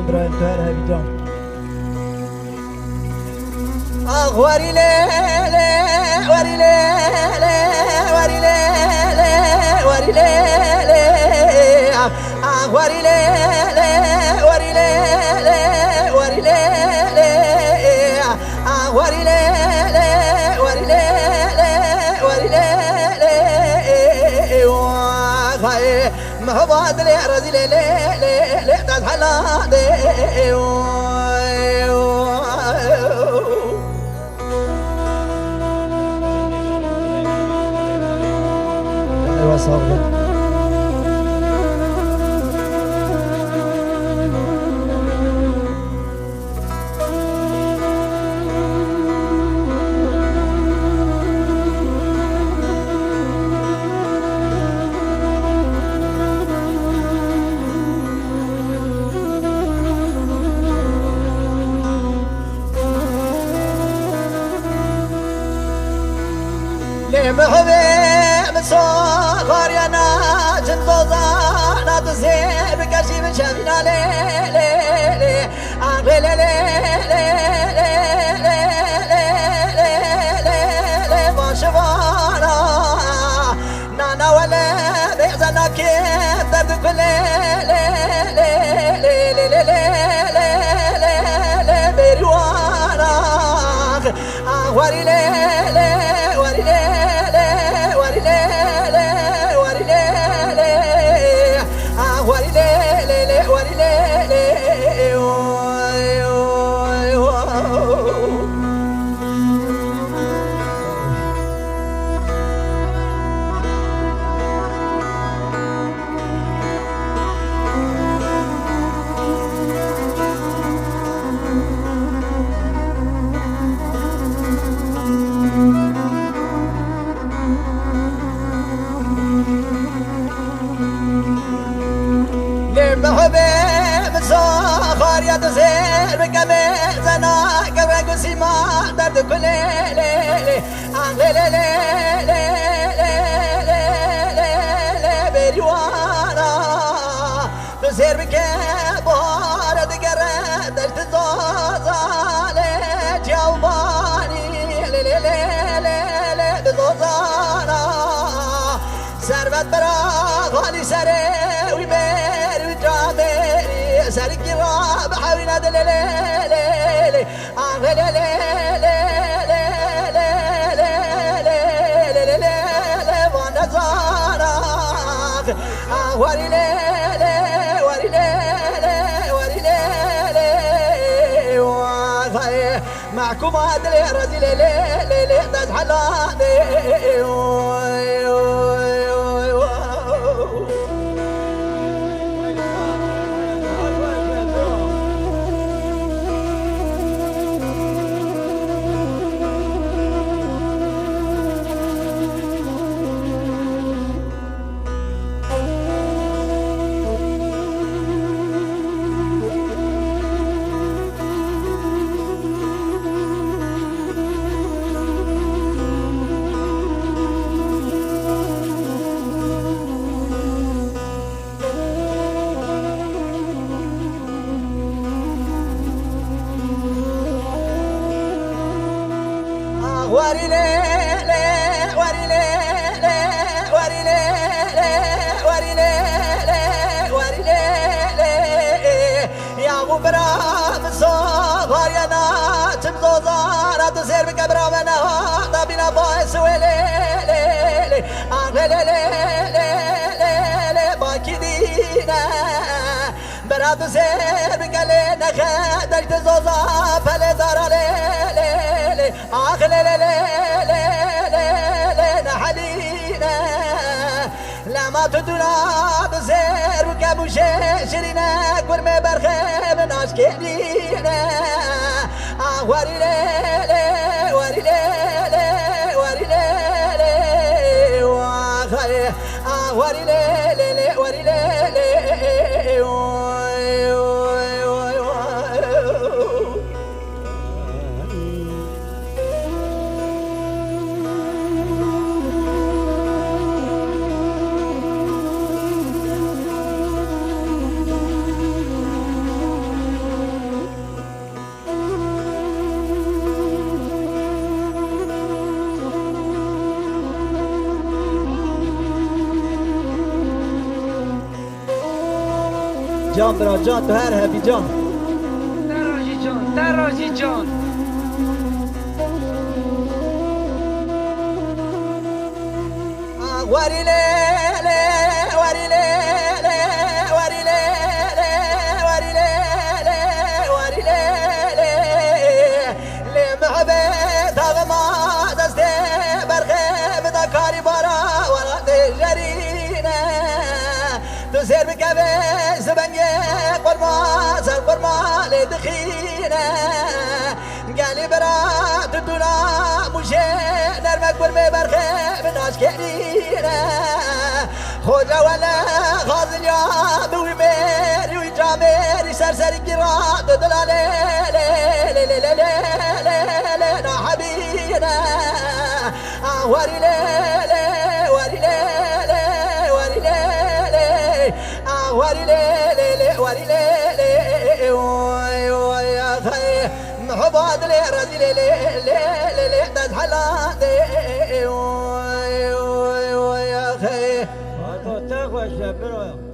Andra intera évident. وري ليلي وري ليلي وري ليلي وري ليلي وري ليلي وري ليلي وري ليلي وري ليلي وري ليلي وري ليلي مهباد لي رزي لي لي تزحلا دي ايوا صافي محبي مسافر يا ناس الفضاء تسير بكشي من شافينا لي لي لي لي لي لي ما شفانا نانا ولا بيزنا كيف درد كل لي لي لي لي لي بروانا وري لي وري لي محبي مسافر يا تسير بكمي زنا قبل قسي ما درد كل ليلي ليلي ليلي بريوانا تسير بكبار تقرد التزوزالي جاوباني ليلي ليلي بزوزانا سربت براغالي سري ويبير سارق جواب حاولنا دليلي وانا زارك وري ليلي وري ليلي وري ليلي معكم ادري رزي ليلي تزحلاني وري ليلي وري ليلي وري ليلي وري ليلي وري ليلي يا غبرة مسافر يا ناس مزوزارة تسير بكبرة وانا طابنا بايس وليلي ليلي باكي دينا برا تسير بكالينا خدك تزوزا فلي دارا ليلي آخ ليلي نحلينا لما تدنا تسير وكابو شيرينا كورمي برخي من عشكينا وري ليلي وري ليلي وري ليلي وري ليلي وري ليلي جان برا جان تو هر هبی جان تراجی جان واری لیلی واری لیلی واری لیلی واری لیلی واری لیلی لمحبت ما دست برخه بدا کاری بارا ورد جرینه تو سر بکوه زبنگ قرما سر قرما لدخینه قالی برا تدونا موشه نرمک برمه برخه بناش کرینه خدا ولا غازل يا بوي ميري ويجاميري سرسري قراد دلالي لي لي لي لي لي لي نا حبينا واري لي لي واري لي لي واري لي لي واري لي لي واري لي لي وي وي يا خي محباد لي رازي لي لي لي لي داز حلادي وي وي وي يا خي تو تخوش برو